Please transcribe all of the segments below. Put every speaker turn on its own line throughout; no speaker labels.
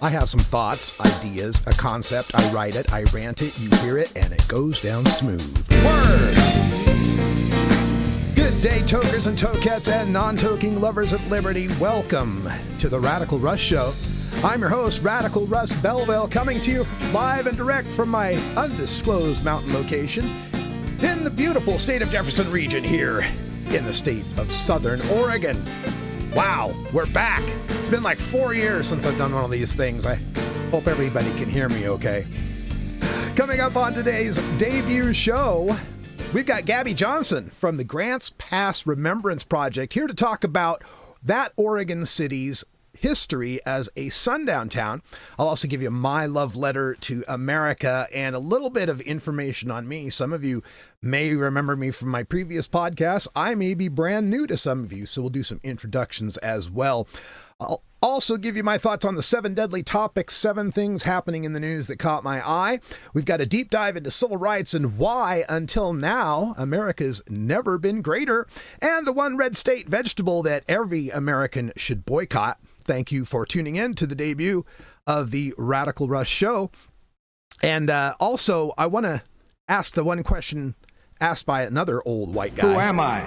I have some thoughts, ideas, a concept. I write it, I rant it, you hear it, and it goes down smooth. Word! Good day, tokers and tokettes and non-toking lovers of liberty. Welcome to the Radical Russ Show. I'm your host, Radical Russ Belville, coming to you live and direct from my undisclosed mountain location in the beautiful state of Jefferson region here in the state of Southern Oregon. Wow, we're back. It's been like 4 years since I've done one of these things. I hope everybody can hear me okay. Coming up on today's debut show, we've got Gabi Johnsen from the Grants Pass Remembrance Project here to talk about that Oregon city's history as a sundown town. I'll also give you my love letter to America and a little bit of information on me. Some of you may remember me from my previous podcast. I may be brand new to some of you, so we'll do some introductions as well. I'll also give you my thoughts on the 7 deadly topics, 7 things happening in the news that caught my eye. We've got a deep dive into civil rights and why, until now, America's never been greater, and the one red state vegetable that every American should boycott. Thank you for tuning in to the debut of the Radical Russ Show. And also, I want to ask the one question asked by another old white guy.
Who am I?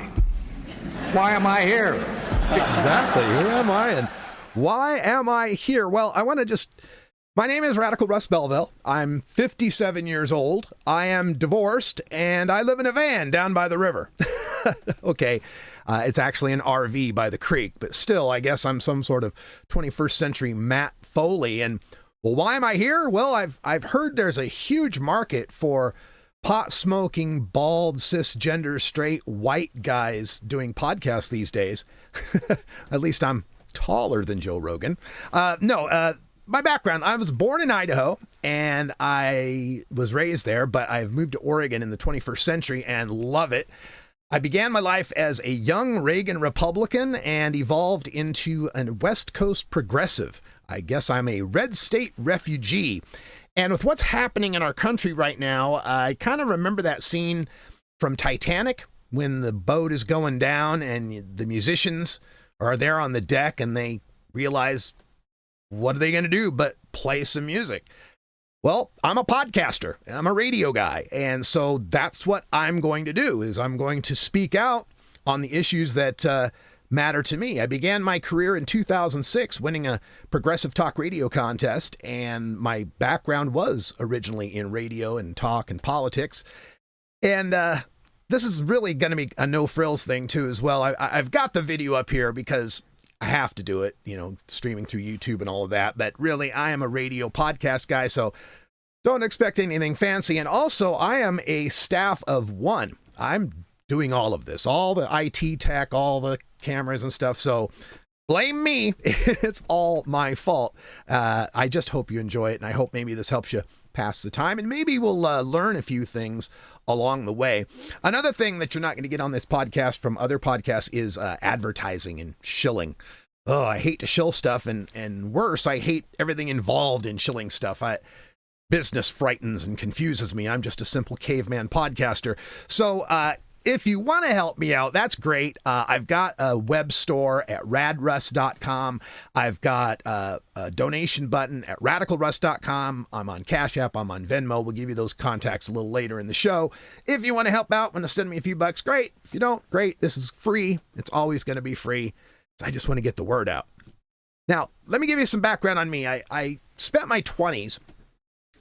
Why am I here?
Exactly. Who am I and why am I here? Well, I want to my name is Radical Russ Belville. I'm 57 years old. I am divorced and I live in a van down by the river. Okay. It's actually an RV by the creek, but still, I guess I'm some sort of 21st century Matt Foley. And well, why am I here? Well, I've heard there's a huge market for pot-smoking, bald, cisgender, straight, white guys doing podcasts these days. At least I'm taller than Joe Rogan. My background, I was born in Idaho and I was raised there, but I've moved to Oregon in the 21st century and love it. I began my life as a young Reagan Republican and evolved into a West Coast progressive. I guess I'm a red state refugee. And with what's happening in our country right now, I kind of remember that scene from Titanic when the boat is going down and the musicians are there on the deck and they realize, what are they going to do but play some music? Well, I'm a podcaster. I'm a radio guy. And so that's what I'm going to do, is I'm going to speak out on the issues that matter to me. I began my career in 2006 winning a progressive talk radio contest, and my background was originally in radio and talk and politics. And this is really going to be a no-frills thing, too, as well. I've got the video up here because I have to do it, streaming through YouTube and all of that. But really, I am a radio podcast guy, so don't expect anything fancy. And also, I am a staff of one. I'm doing all of this, all the IT tech, all the cameras and stuff. So blame me. It's all my fault. I just hope you enjoy it, and I hope maybe this helps you pass the time, and maybe we'll learn a few things along the way. Another thing that you're not going to get on this podcast from other podcasts is advertising and shilling. Oh, I hate to shill stuff, and worse, I hate everything involved in shilling stuff. Business frightens and confuses me. I'm just a simple caveman podcaster. So if you want to help me out, that's great. I've got a web store at radruss.com. I've got a donation button at radicalruss.com. I'm on Cash App. I'm on Venmo. We'll give you those contacts a little later in the show. If you want to help out, want to send me a few bucks, great. If you don't, great. This is free. It's always going to be free. I just want to get the word out. Now, let me give you some background on me. I spent my 20s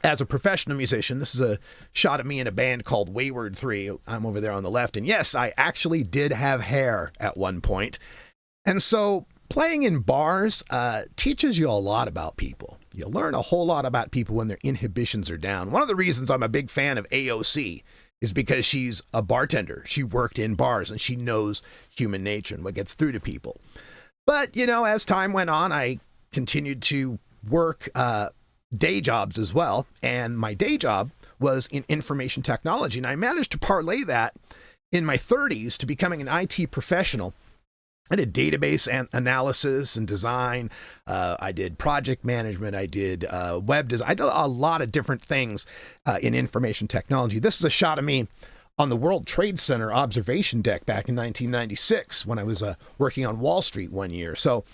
as a professional musician. This is a shot of me in a band called Wayward 3. I'm over there on the left. And yes, I actually did have hair at one point. And so playing in bars teaches you a lot about people. You learn a whole lot about people when their inhibitions are down. One of the reasons I'm a big fan of AOC is because she's a bartender. She worked in bars and she knows human nature and what gets through to people. But, as time went on, I continued to work day jobs as well. And my day job was in information technology. And I managed to parlay that in my 30s to becoming an IT professional. I did database analysis and design. I did project management. I did web design. I did a lot of different things in information technology. This is a shot of me on the World Trade Center observation deck back in 1996 when I was working on Wall Street one year. So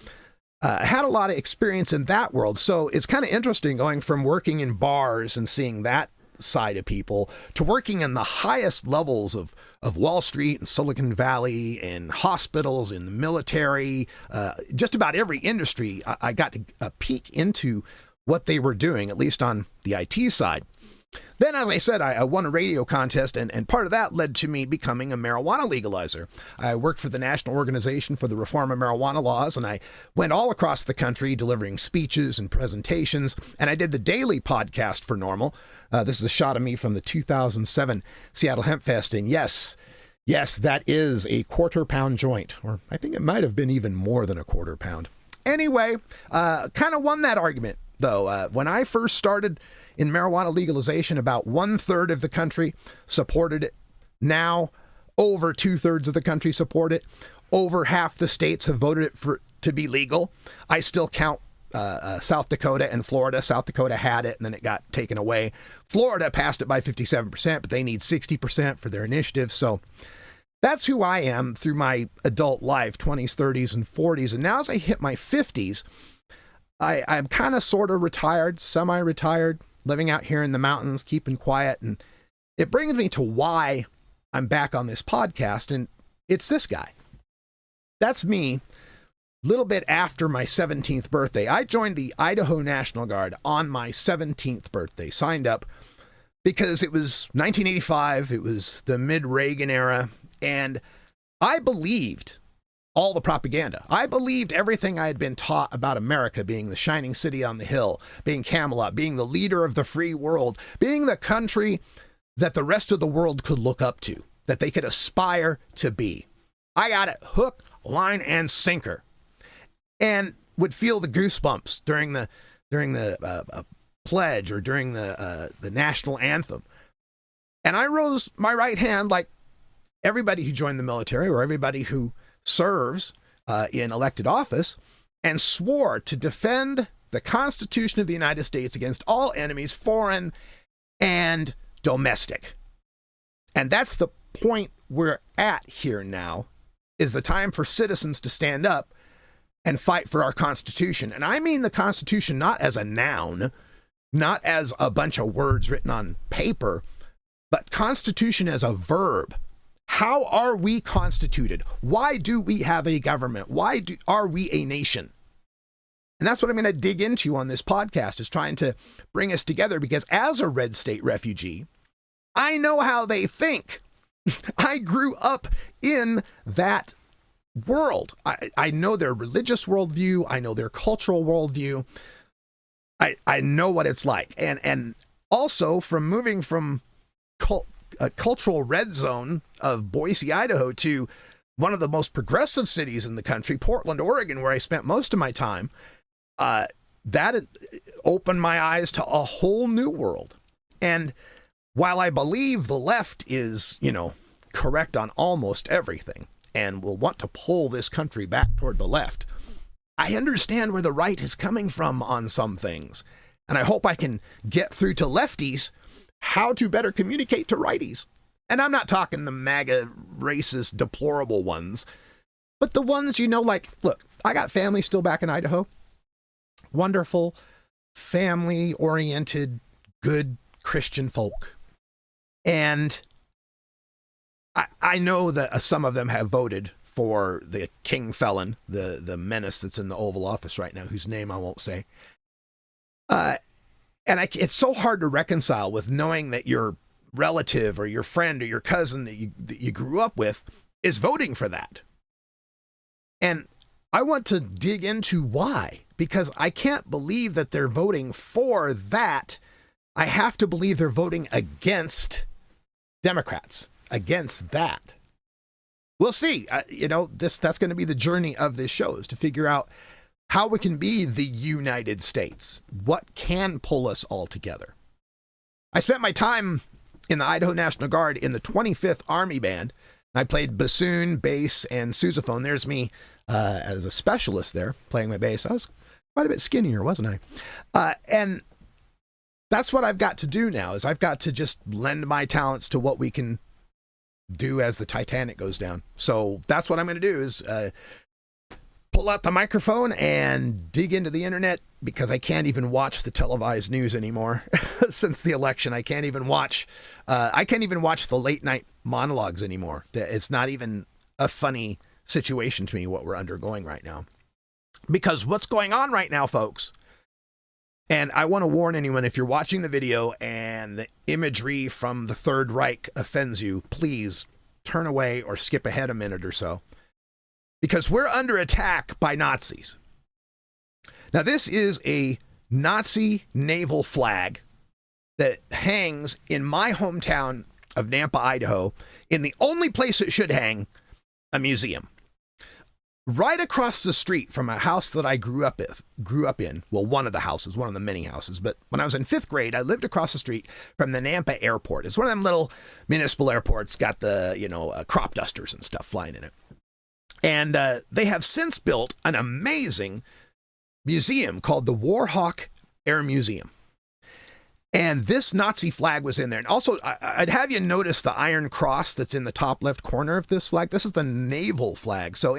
had a lot of experience in that world. So it's kind of interesting going from working in bars and seeing that side of people to working in the highest levels of Wall Street and Silicon Valley and hospitals and the military, just about every industry. I got to peek into what they were doing, at least on the IT side. Then, as I said, I won a radio contest, and part of that led to me becoming a marijuana legalizer. I worked for the National Organization for the Reform of Marijuana Laws, and I went all across the country delivering speeches and presentations, and I did the daily podcast for NORML. This is a shot of me from the 2007 Seattle Hemp Fest, and yes, that is a quarter-pound joint, or I think it might have been even more than a quarter pound. Anyway, kind of won that argument, though. When I first started in marijuana legalization, about 1/3 of the country supported it. Now, over 2/3 of the country support it. Over half the states have voted it to be legal. I still count South Dakota and Florida. South Dakota had it, and then it got taken away. Florida passed it by 57%, but they need 60% for their initiative. So that's who I am through my adult life, 20s, 30s, and 40s. And now as I hit my 50s, I'm kind of sort of retired, semi-retired, living out here in the mountains, keeping quiet. And it brings me to why I'm back on this podcast. And it's this guy. That's me. A little bit after my 17th birthday, I joined the Idaho National Guard on my 17th birthday, signed up because it was 1985. It was the mid-Reagan era. And I believed all the propaganda. I believed everything I had been taught about America being the shining city on the hill, being Camelot, being the leader of the free world, being the country that the rest of the world could look up to, that they could aspire to be. I got it hook, line, and sinker, and would feel the goosebumps during the pledge or during the national anthem. And I rose my right hand like everybody who joined the military or everybody who serves in elected office, and swore to defend the Constitution of the United States against all enemies, foreign and domestic. And that's the point we're at here now, is the time for citizens to stand up and fight for our Constitution. And I mean the Constitution not as a noun, not as a bunch of words written on paper, but Constitution as a verb. How are we constituted? Why do we have a government? Are we a nation? And that's what I'm going to dig into on this podcast, is trying to bring us together, because as a red state refugee, I know how they think. I grew up in that world. I know their religious worldview. I know their cultural worldview. I know what it's like. And also from moving from a cultural red zone of Boise, Idaho, to one of the most progressive cities in the country, Portland, Oregon, where I spent most of my time, that opened my eyes to a whole new world. And while I believe the left is, correct on almost everything and will want to pull this country back toward the left, I understand where the right is coming from on some things. And I hope I can get through to lefties how to better communicate to righties. And I'm not talking the MAGA, racist, deplorable ones, but the ones, like, look, I got family still back in Idaho. Wonderful, family-oriented, good Christian folk. And I know that some of them have voted for the king felon, the menace that's in the Oval Office right now, whose name I won't say. And it's so hard to reconcile with knowing that your relative or your friend or your cousin that you grew up with is voting for that. And I want to dig into why, because I can't believe that they're voting for that. I have to believe they're voting against Democrats, against that. We'll see. That's going to be the journey of this show, is to figure out how we can be the United States. What can pull us all together? I spent my time in the Idaho National Guard in the 25th Army Band. I played bassoon, bass, and sousaphone. There's me as a specialist there, playing my bass. I was quite a bit skinnier, wasn't I? And that's what I've got to do now, is I've got to just lend my talents to what we can do as the Titanic goes down. So that's what I'm going to do, is pull out the microphone and dig into the internet because I can't even watch the televised news anymore. Since the election, I can't even watch the late night monologues anymore. It's not even a funny situation to me what we're undergoing right now. Because what's going on right now, folks, and I want to warn anyone, if you're watching the video and the imagery from the Third Reich offends you, please turn away or skip ahead a minute or so. Because we're under attack by Nazis. Now, this is a Nazi naval flag that hangs in my hometown of Nampa, Idaho, in the only place it should hang, a museum. Right across the street from a house that I grew up in, well, one of the many houses, but when I was in 5th grade, I lived across the street from the Nampa airport. It's one of them little municipal airports, got the, crop dusters and stuff flying in it. And they have since built an amazing museum called the Warhawk Air Museum. And this Nazi flag was in there. And also, I'd have you notice the iron cross that's in the top left corner of this flag. This is the naval flag. So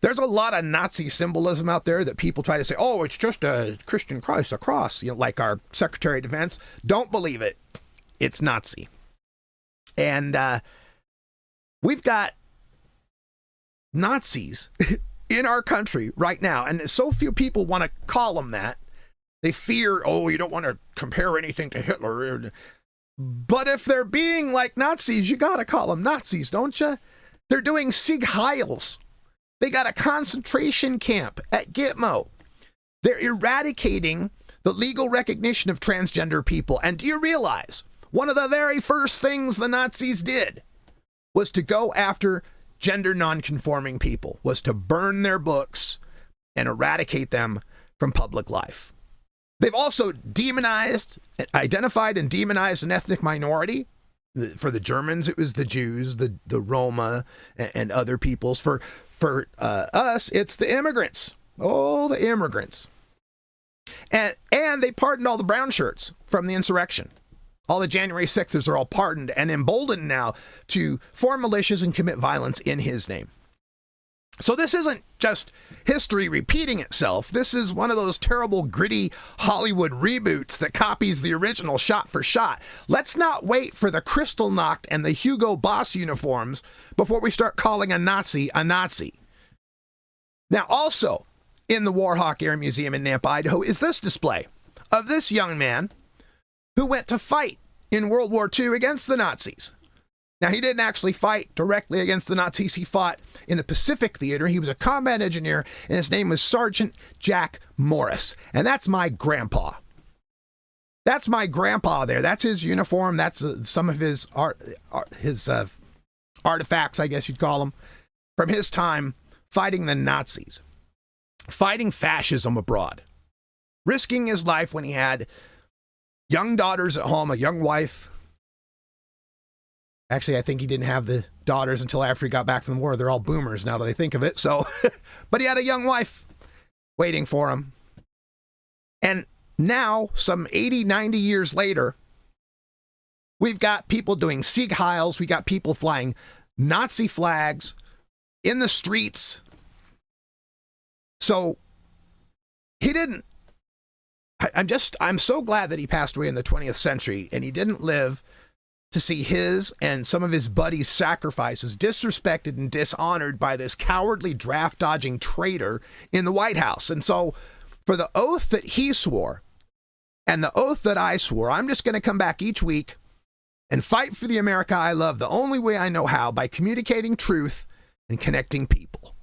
there's a lot of Nazi symbolism out there that people try to say, oh, it's just a Christian cross, a cross, like our Secretary of Defense. Don't believe it. It's Nazi. And we've got Nazis in our country right now, and so few people want to call them that. They fear, you don't want to compare anything to Hitler. But if they're being like Nazis, you got to call them Nazis, don't you? They're doing Sieg Heils. They got a concentration camp at Gitmo. They're eradicating the legal recognition of transgender people. And do you realize one of the very first things the Nazis did was to go after gender nonconforming people, was to burn their books and eradicate them from public life. They've also identified and demonized an ethnic minority. For the Germans, it was the Jews, the Roma, and other peoples. For us, it's the immigrants. Oh, the immigrants. And they pardoned all the brown shirts from the insurrection. All the January 6thers are all pardoned and emboldened now to form militias and commit violence in his name. So this isn't just history repeating itself. This is one of those terrible, gritty Hollywood reboots that copies the original shot for shot. Let's not wait for the Kristallnacht and the Hugo Boss uniforms before we start calling a Nazi a Nazi. Now, also in the Warhawk Air Museum in Nampa, Idaho, is this display of this young man who went to fight in World War II against the Nazis. Now, he didn't actually fight directly against the Nazis. He fought in the Pacific Theater. He was a combat engineer, and his name was Sergeant Jack Morris. And that's my grandpa. That's my grandpa there. That's his uniform. That's some of his artifacts, I guess you'd call them, from his time fighting the Nazis, fighting fascism abroad, risking his life when he had young daughters at home, a young wife. Actually, I think he didn't have the daughters until after he got back from the war. They're all boomers now that I think of it. So, but he had a young wife waiting for him. And now, some 80, 90 years later, we've got people doing Sieg Heils. We got people flying Nazi flags in the streets. So he didn't. I'm so glad that he passed away in the 20th century and he didn't live to see his and some of his buddies' sacrifices disrespected and dishonored by this cowardly draft-dodging traitor in the White House. And so for the oath that he swore and the oath that I swore, I'm just going to come back each week and fight for the America I love the only way I know how, by communicating truth and connecting people.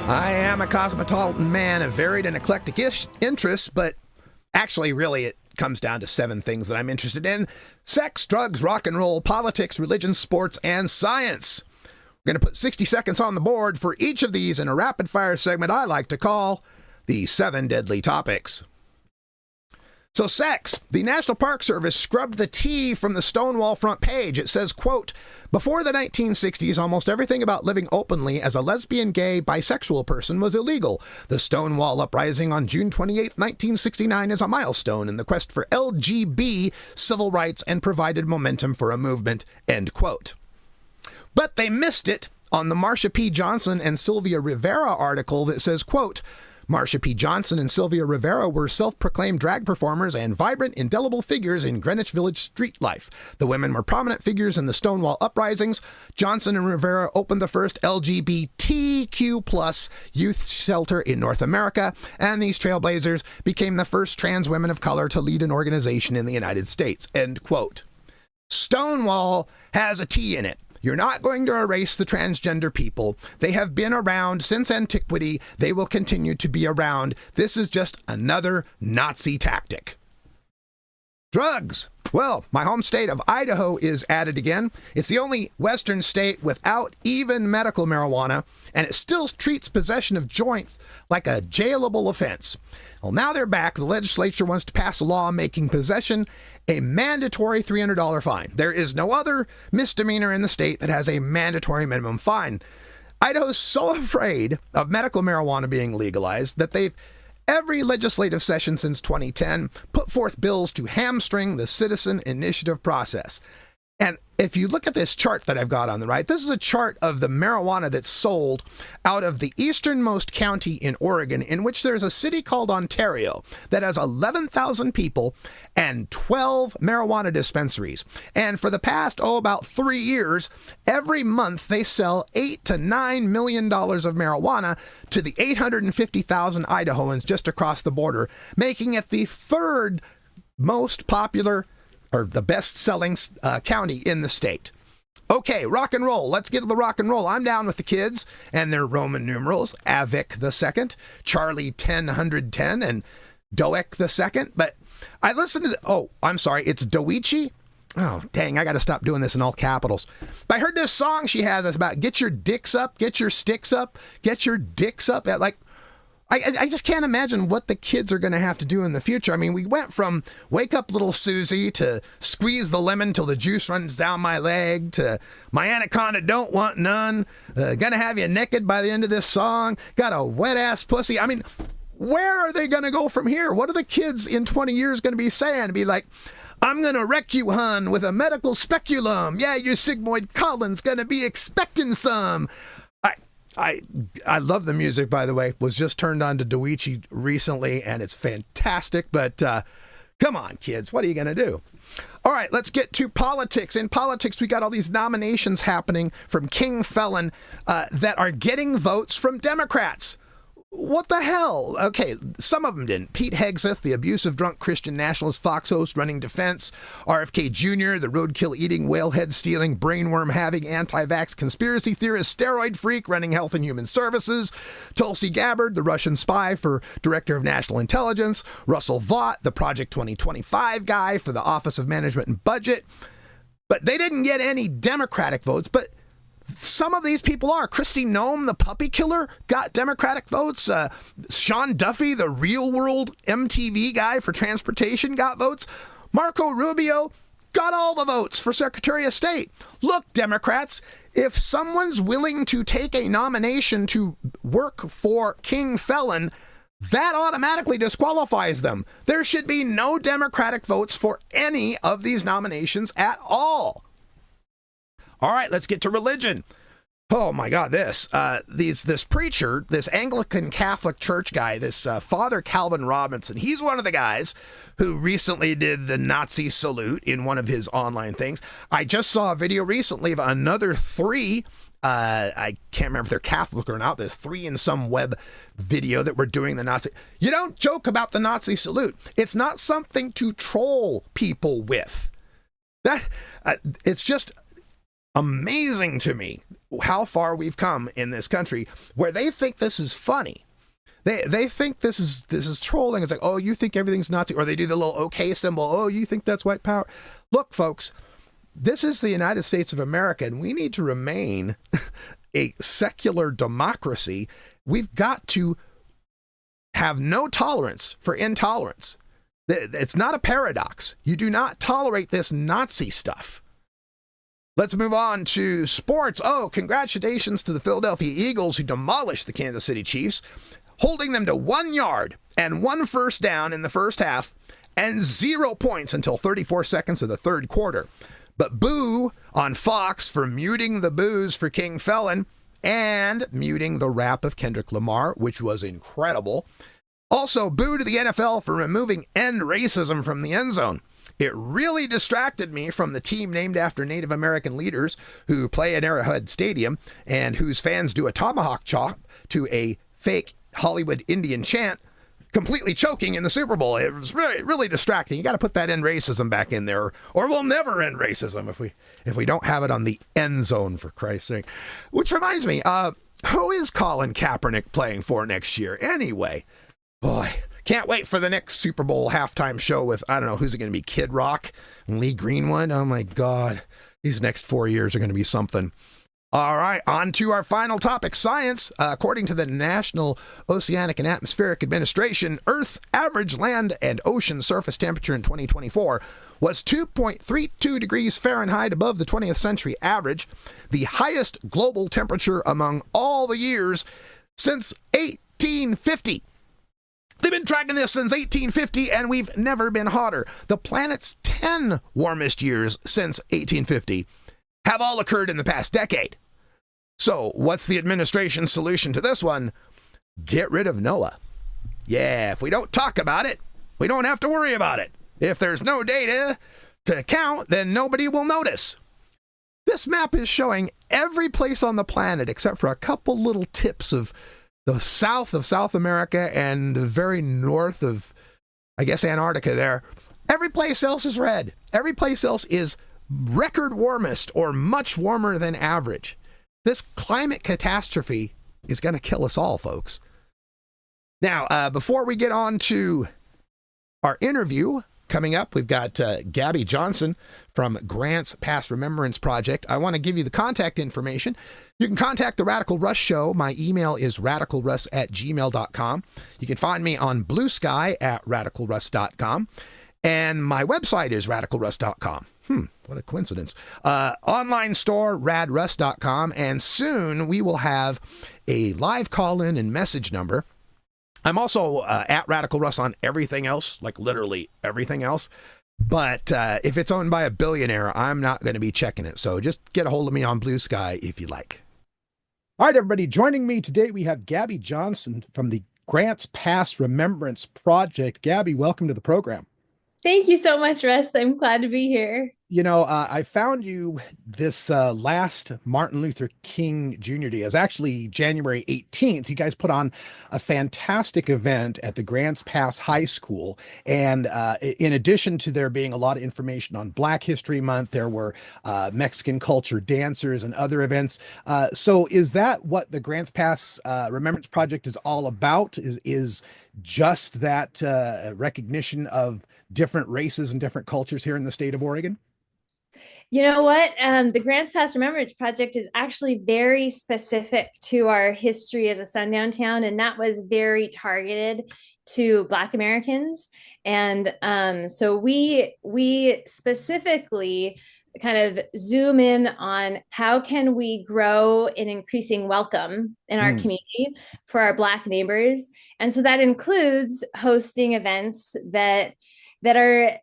I am a cosmopolitan man of varied and eclectic interests, but actually, really, it comes down to 7 things that I'm interested in: sex, drugs, rock and roll, politics, religion, sports, and science. We're going to put 60 seconds on the board for each of these in a rapid-fire segment I like to call the 7 Deadly Topics. So sex. The National Park Service scrubbed the T from the Stonewall front page. It says, quote, before the 1960s, almost everything about living openly as a lesbian, gay, bisexual person was illegal. The Stonewall Uprising on June 28, 1969 is a milestone in the quest for LGB civil rights and provided momentum for a movement, end quote. But they missed it on the Marsha P. Johnson and Sylvia Rivera article that says, quote, Marsha P. Johnson and Sylvia Rivera were self-proclaimed drag performers and vibrant, indelible figures in Greenwich Village street life. The women were prominent figures in the Stonewall uprisings. Johnson and Rivera opened the first LGBTQ+ youth shelter in North America, and these trailblazers became the first trans women of color to lead an organization in the United States, end quote. Stonewall has a T in it. You're not going to erase the transgender people. They have been around since antiquity. They will continue to be around. This is just another Nazi tactic. Drugs. Well, my home state of Idaho is added again. It's the only western state without even medical marijuana, and it still treats possession of joints like a jailable offense. Well, now they're back. The legislature wants to pass a law making possession a mandatory $300 fine. There is no other misdemeanor in the state that has a mandatory minimum fine. Idaho's so afraid of medical marijuana being legalized that they've, every legislative session since 2010, put forth bills to hamstring the citizen initiative process. And if you look at this chart that I've got on the right, this is a chart of the marijuana that's sold out of the easternmost county in Oregon, in which there's a city called Ontario that has 11,000 people and 12 marijuana dispensaries. And for the past, about 3 years, every month they sell $8 to $9 million of marijuana to the 850,000 Idahoans just across the border, making it the third most popular or the best-selling county in the state. Okay, rock and roll. Let's get to the rock and roll. I'm down with the kids and their Roman numerals, Avik II, Charlie 1010, and Doek II. But I listened to it's Doichi. Oh, dang, I got to stop doing this in all capitals. But I heard this song she has that's about get your dicks up, get your sticks up, get your dicks up. Like, I just can't imagine what the kids are going to have to do in the future. I mean, we went from wake up little Susie to squeeze the lemon till the juice runs down my leg to my anaconda don't want none, gonna have you naked by the end of this song, got a wet ass pussy. I mean, where are they going to go from here? What are the kids in 20 years going to be saying? Be like, I'm going to wreck you, hun, with a medical speculum. Yeah, your sigmoid colon's going to be expecting some. I love the music, by the way. Was just turned on to Doichi recently, and it's fantastic. But come on, kids. What are you going to do? All right, let's get to politics. In politics, we got all these nominations happening from King Felon that are getting votes from Democrats. What the hell? Okay, some of them didn't. Pete Hegseth, the abusive drunk Christian nationalist Fox host running defense. RFK Jr., the roadkill-eating, whalehead-stealing, brainworm-having, anti-vax conspiracy theorist, steroid freak running Health and Human Services. Tulsi Gabbard, the Russian spy for Director of National Intelligence. Russell Vought, the Project 2025 guy for the Office of Management and Budget. But they didn't get any Democratic votes, but some of these people are. Kristi Noem, the puppy killer, got Democratic votes. Sean Duffy, the Real World MTV guy for transportation, got votes. Marco Rubio got all the votes for Secretary of State. Look, Democrats, if someone's willing to take a nomination to work for King Felon, that automatically disqualifies them. There should be no Democratic votes for any of these nominations at all. All right, let's get to religion. Oh my God, this preacher, this Anglican Catholic Church guy, this Father Calvin Robinson, he's one of the guys who recently did the Nazi salute in one of his online things. I just saw a video recently of another three. I can't remember if they're Catholic or not. There's three in some web video that were doing the Nazi. You don't joke about the Nazi salute. It's not something to troll people with. It's just amazing to me how far we've come in this country where they think this is funny. They think this is trolling. It's like, oh, you think everything's Nazi, or they do the little okay symbol. Oh, you think that's white power. Look, folks, this is the United States of America, and we need to remain a secular democracy. We've got to have no tolerance for intolerance. It's not a paradox. You do not tolerate this Nazi stuff. Let's move on to sports. Oh, congratulations to the Philadelphia Eagles who demolished the Kansas City Chiefs, holding them to 1 yard and 1 first down in the first half and 0 points until 34 seconds of the third quarter. But boo on Fox for muting the boos for King Felon and muting the rap of Kendrick Lamar, which was incredible. Also, boo to the NFL for removing end racism from the end zone. It really distracted me from the team named after Native American leaders who play at Arrowhead Stadium and whose fans do a tomahawk chop to a fake Hollywood Indian chant, completely choking in the Super Bowl. It was really, really distracting. You got to put that end racism back in there, or we'll never end racism if we don't have it on the end zone, for Christ's sake. Which reminds me, who is Colin Kaepernick playing for next year anyway? Boy, can't wait for the next Super Bowl halftime show with, I don't know, who's it going to be, Kid Rock and Lee Greenwood? Oh my God, these next 4 years are going to be something. All right, on to our final topic, science. According to the National Oceanic and Atmospheric Administration, Earth's average land and ocean surface temperature in 2024 was 2.32 degrees Fahrenheit above the 20th century average, the highest global temperature among all the years since 1850. They've been tracking this since 1850, and we've never been hotter. The planet's 10 warmest years since 1850 have all occurred in the past decade. So what's the administration's solution to this one? Get rid of NOAA. Yeah, if we don't talk about it, we don't have to worry about it. If there's no data to count, then nobody will notice. This map is showing every place on the planet except for a couple little tips of the south of South America and the very north of, I guess, Antarctica there. Every place else is red. Every place else is record warmest or much warmer than average. This climate catastrophe is going to kill us all, folks. Now, before we get on to our interview coming up, we've got Gabi Johnsen from Grants Past Remembrance Project. I want to give you the contact information. You can contact the Radical Russ Show. My email is radicalruss@gmail.com. You can find me on Blue Sky at radicalruss.com. And my website is radicalruss.com. What a coincidence. Online store, radruss.com. And soon we will have a live call-in and message number. I'm also at Radical Russ on everything else, like literally everything else. But if it's owned by a billionaire, I'm not going to be checking it. So just get a hold of me on Blue Sky if you like. All right, everybody. Joining me today, we have Gabi Johnsen from the Grants Past Remembrance Project. Gabi, welcome to the program.
Thank you so much, Russ. I'm glad to be here.
You know, I found you this last Martin Luther King Jr. Day. It was actually January 18th. You guys put on a fantastic event at the Grants Pass High School. And in addition to there being a lot of information on Black History Month, there were Mexican culture dancers and other events. So is that what the Grants Pass Remembrance Project is all about? Is just that recognition of different races and different cultures here in the state of Oregon?
You know what? The Grants Past Remembrance Project is actually very specific to our history as a sundown town, and that was very targeted to Black Americans. And so we specifically kind of zoom in on how can we grow an increasing welcome in our community for our Black neighbors. And so that includes hosting events that are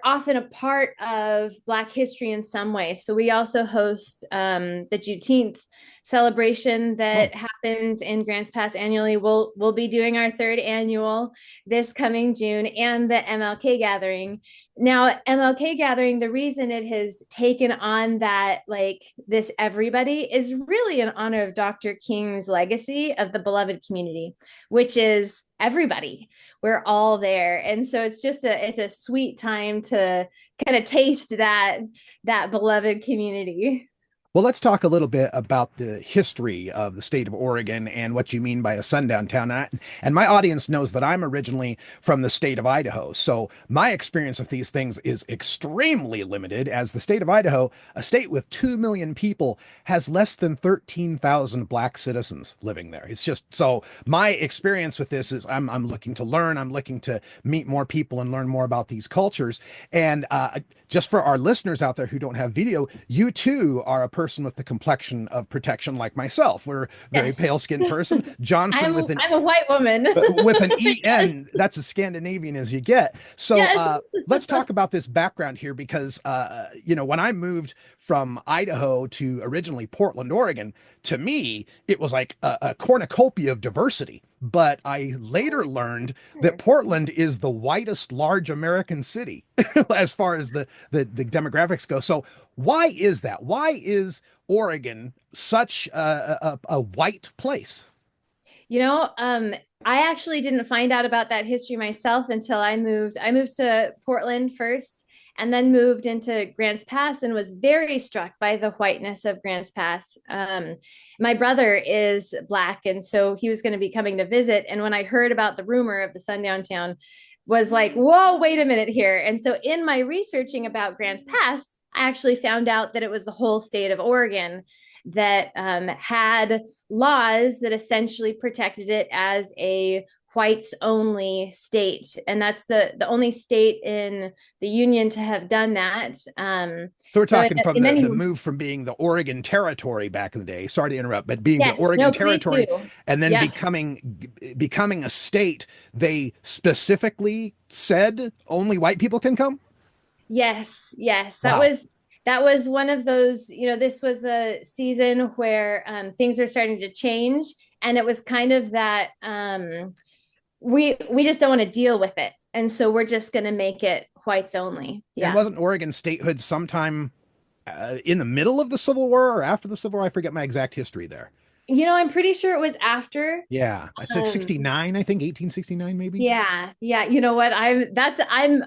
often a part of Black history in some way. So we also host the Juneteenth celebration that happens in Grants Pass annually. We'll be doing our third annual this coming June, and the MLK gathering. Now, MLK gathering, the reason it has taken on that, like this everybody, is really in honor of Dr. King's legacy of the beloved community, which is everybody. We're all there. And so it's just it's a sweet time to kind of taste that beloved community.
Well, let's talk a little bit about the history of the state of Oregon and what you mean by a sundown town. And my audience knows that I'm originally from the state of Idaho. So my experience with these things is extremely limited, as the state of Idaho, a state with 2 million people, has less than 13,000 Black citizens living there. It's just so my experience with this is I'm looking to learn, I'm looking to meet more people and learn more about these cultures. And just for our listeners out there who don't have video, you too are a person with the complexion of protection like myself. We're a very pale skinned person. Johnsen with
I'm a white woman.
with an EN, that's as Scandinavian as you get. So
Yes.
let's talk about this background here because, when I moved from Idaho to originally Portland, Oregon, to me, it was like a cornucopia of diversity. But I later learned that Portland is the whitest large American city as far as the demographics go. So why is that? Why is Oregon such a white place?
You know, I actually didn't find out about that history myself until I moved. I moved to Portland first and then moved into Grants Pass and was very struck by the whiteness of Grants Pass. My brother is Black, and so he was going to be coming to visit. And when I heard about the rumor of the Sundown Town, was like, whoa, wait a minute here. And so in my researching about Grants Pass, I actually found out that it was the whole state of Oregon that had laws that essentially protected it as a whites only state, and that's the only state in the union to have done that.
So we're talking from the move from being the Oregon Territory back in the day. Sorry to interrupt, but being the Oregon Territory and then becoming a state. They specifically said only white people can come.
Yes,
Wow.
that was one of those. This was a season where things are starting to change, and it was kind of that. We just don't want to deal with it, and so we're just going to make it whites only. Yeah.
And wasn't Oregon statehood sometime in the middle of the Civil War or after the Civil War? I forget my exact history there.
I'm pretty sure it was after.
Yeah, it's like 69, I think 1869 maybe.
Yeah. You know what? I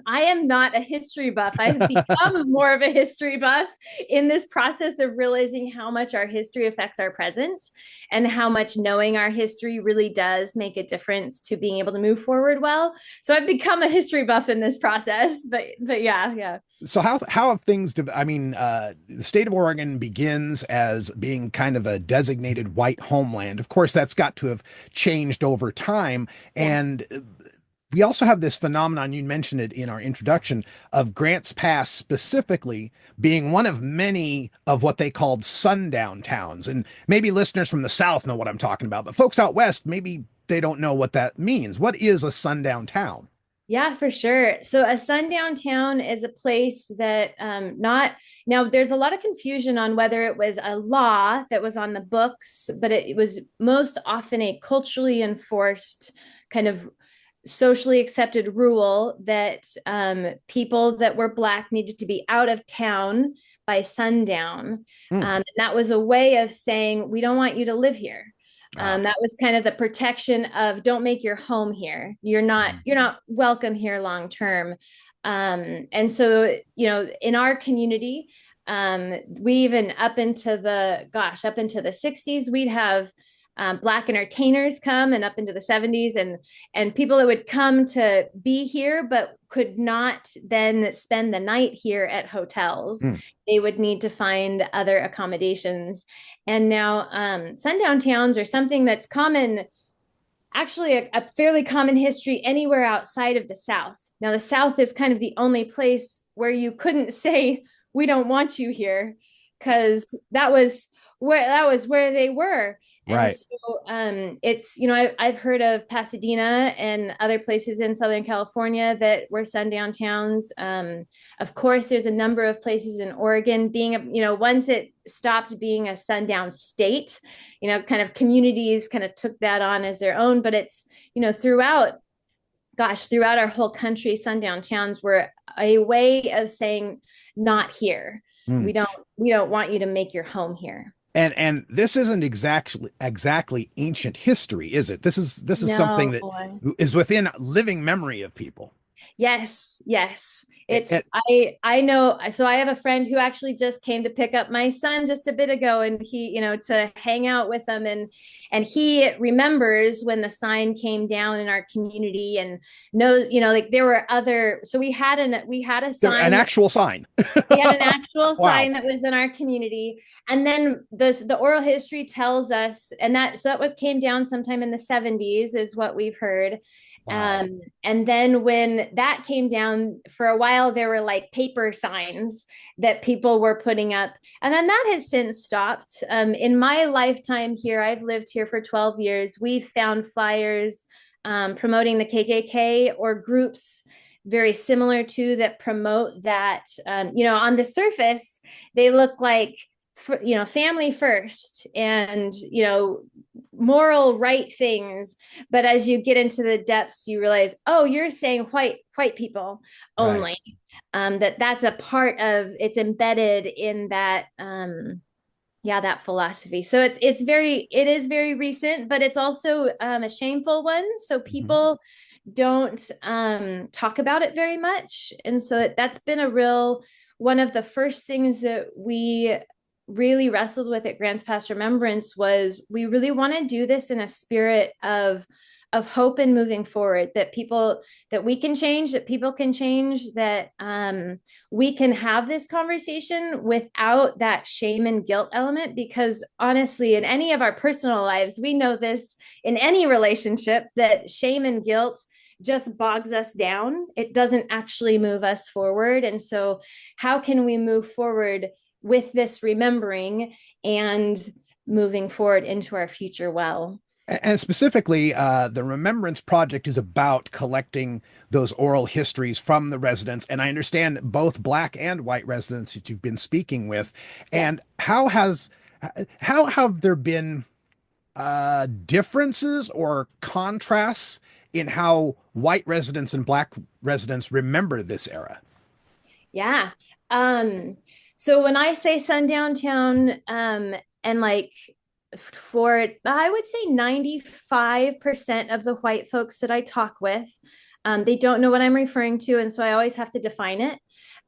am not a history buff. I've become more of a history buff in this process of realizing how much our history affects our present and how much knowing our history really does make a difference to being able to move forward well. So I've become a history buff in this process, but yeah.
So how have things, the state of Oregon begins as being kind of a designated white homeland. Of course, that's got to have changed over time. And we also have this phenomenon, you mentioned it in our introduction, of Grants Pass specifically being one of many of what they called sundown towns. And maybe listeners from the South know what I'm talking about, but folks out West, maybe they don't know what that means. What is a sundown town?
Yeah, for sure. So a sundown town is a place that not now there's a lot of confusion on whether it was a law that was on the books, but it was most often a culturally enforced kind of socially accepted rule that people that were Black needed to be out of town by sundown. And that was a way of saying, we don't want you to live here. That was kind of the protection of don't make your home here. You're not welcome here long term. And so, in our community, we even up into the 60s, we'd have Black entertainers come, and up into the 70s, and people that would come to be here but could not then spend the night here at hotels. They would need to find other accommodations. And now sundown towns are something that's common, actually a fairly common history anywhere outside of the South. Now the South is kind of the only place where you couldn't say we don't want you here, because that was where they were.
Right.
And so it's, I've heard of Pasadena and other places in Southern California that were sundown towns. Of course, there's a number of places in Oregon being, once it stopped being a sundown state, kind of communities kind of took that on as their own. But it's, throughout our whole country, sundown towns were a way of saying, not here. We don't want you to make your home here.
And this isn't exactly ancient history, is it? This is something that is within living memory of people.
Yes, yes. It's
And,
I know. So I have a friend who actually just came to pick up my son just a bit ago, and he, to hang out with them, and he remembers when the sign came down in our community, and knows, like there were other. So we had a
an
sign.
actual sign.
We had an actual
Wow.
sign that was in our community, and then the oral history tells us, and that what came down sometime in the 70s is what we've heard.
Wow.
And then when that came down, for a while there were like paper signs that people were putting up, and then that has since stopped. In my lifetime here, I've lived here for 12 years. We've found flyers promoting the KKK or groups very similar to that promote that. On the surface they look like, family first, and moral right things, but as you get into the depths you realize, oh, you're saying white people
Right.
only. That's a part of, it's embedded in that, yeah, that philosophy. So it is very recent, but it's also a shameful one, so
Mhm.
people don't talk about it very much. And so that's been a real one of the first things that we really wrestled with at Grants Past Remembrance was we really want to do this in a spirit of hope and moving forward, that we can change, that people can change, that we can have this conversation without that shame and guilt element. Because honestly, in any of our personal lives, we know this, in any relationship, that shame and guilt just bogs us down. It doesn't actually move us forward. And so how can we move forward with this remembering and moving forward into our future well?
And specifically, the Remembrance Project is about collecting those oral histories from the residents. And I understand both Black and white residents that you've been speaking with. And
Yes.
how have there been differences or contrasts in how white residents and Black residents remember this era?
Yeah. Um, so when I say Sundown Town, and like, for, I would say 95% of the white folks that I talk with, they don't know what I'm referring to. And so I always have to define it.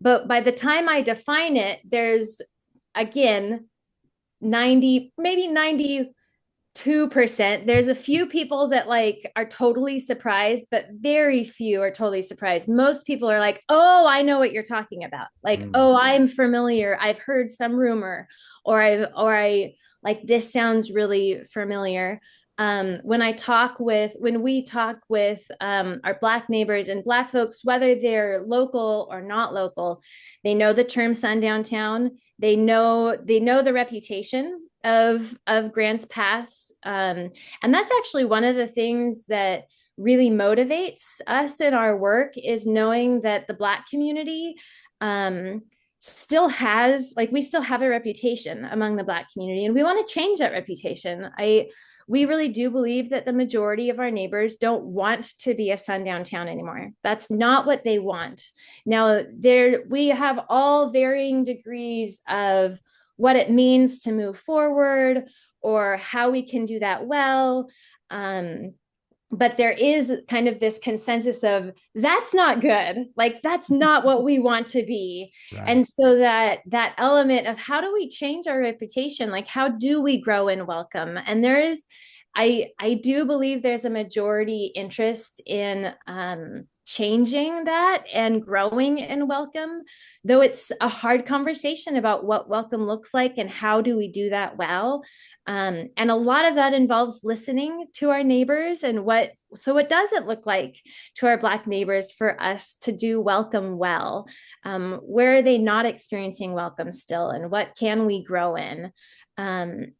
But by the time I define it, there's again 90, maybe 2%. There's a few people that like are totally surprised, but very few are totally surprised. Most people are like, oh, I know what you're talking about. Like,
Mm.
oh, I'm familiar. I've heard some rumor, or I like, this sounds really familiar. When we talk with our Black neighbors and Black folks, whether they're local or not local, they know the term Sundown Town. They know the reputation of Grants Pass, and that's actually one of the things that really motivates us in our work, is knowing that the Black community um, we still have a reputation among the Black community, and we want to change that reputation. We really do believe that the majority of our neighbors don't want to be a sundown town anymore. That's not what they want. Now, we have all varying degrees of what it means to move forward, or how we can do that well. But there is kind of this consensus of, that's not good, like that's not what we want to be.
Right.
And so that element of, how do we change our reputation, like how do we grow in welcome? And there is, I do believe there's a majority interest in changing that and growing in welcome, though it's a hard conversation about what welcome looks like and how do we do that well. And a lot of that involves listening to our neighbors, and what does it look like to our Black neighbors for us to do welcome well? Where are they not experiencing welcome still, and what can we grow in? And